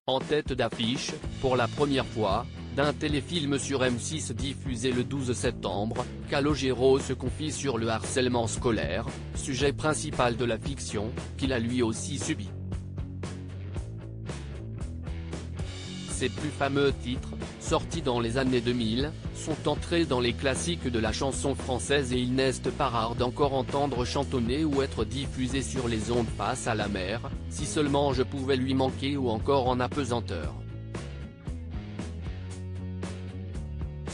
En tête d'affiche, pour la première fois, d'un téléfilm sur M6 diffusé le 12 septembre, Calogero se confie sur le harcèlement scolaire, sujet principal de la fiction, qu'il a lui aussi subi. Ses plus fameux titres, sortis dans les années 2000, sont entrés dans les classiques de la chanson française et il n'est pas rare d'encore entendre chantonner ou être diffusé sur les ondes Face à la mer, Si seulement je pouvais lui manquer ou encore En apesanteur.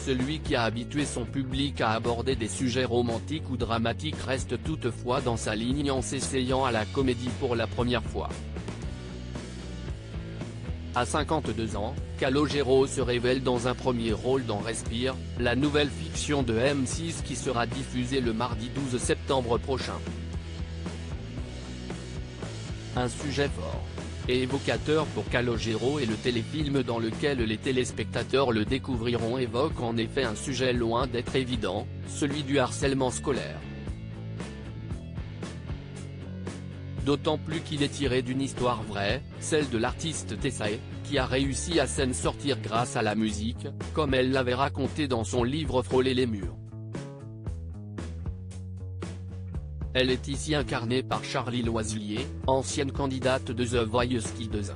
Celui qui a habitué son public à aborder des sujets romantiques ou dramatiques reste toutefois dans sa ligne en s'essayant à la comédie pour la première fois. À 52 ans, Calogero se révèle dans un premier rôle dans Respire, la nouvelle fiction de M6 qui sera diffusée le mardi 12 septembre prochain. Un sujet fort et évocateur pour Calogero et le téléfilm dans lequel les téléspectateurs le découvriront évoque en effet un sujet loin d'être évident, celui du harcèlement scolaire. D'autant plus qu'il est tiré d'une histoire vraie, celle de l'artiste Tessae, qui a réussi à s'en sortir grâce à la musique, comme elle l'avait raconté dans son livre Frôler les murs. Elle est ici incarnée par Charlie Loiselier, ancienne candidate de The Voice Kids.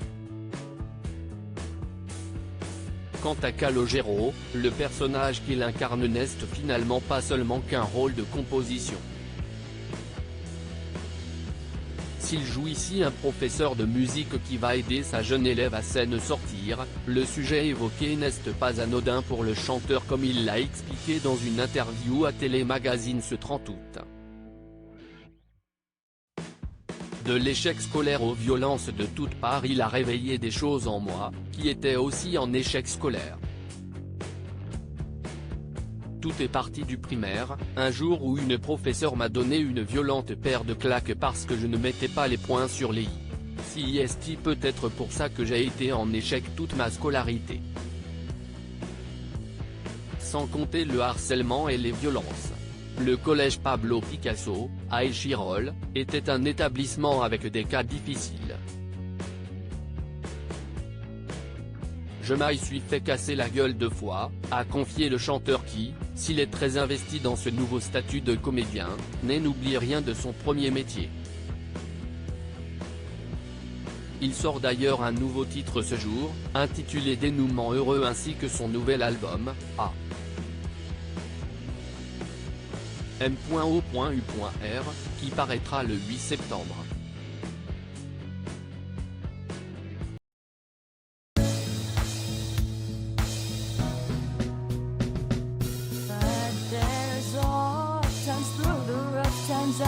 Quant à Calogero, le personnage qu'il incarne n'est finalement pas seulement qu'un rôle de composition. S'il joue ici un professeur de musique qui va aider sa jeune élève à s'en sortir, le sujet évoqué n'est pas anodin pour le chanteur comme il l'a expliqué dans une interview à Télé Magazine ce 30 août. De l'échec scolaire aux violences de toutes parts, il a réveillé des choses en moi, qui étaient aussi en échec scolaire. Tout est parti du primaire, un jour où une professeure m'a donné une violente paire de claques parce que je ne mettais pas les points sur les i. Si est peut-être pour ça que j'ai été en échec toute ma scolarité. Sans compter le harcèlement et les violences. Le collège Pablo Picasso, à Échirolles, était un établissement avec des cas difficiles. Je m'y suis fait casser la gueule 2 fois, a confié le chanteur qui, s'il est très investi dans ce nouveau statut de comédien, n'oublie rien de son premier métier. Il sort d'ailleurs un nouveau titre ce jour, intitulé Dénouement heureux ainsi que son nouvel album, A. M.O.U.R, qui paraîtra le 8 septembre. Through the rough times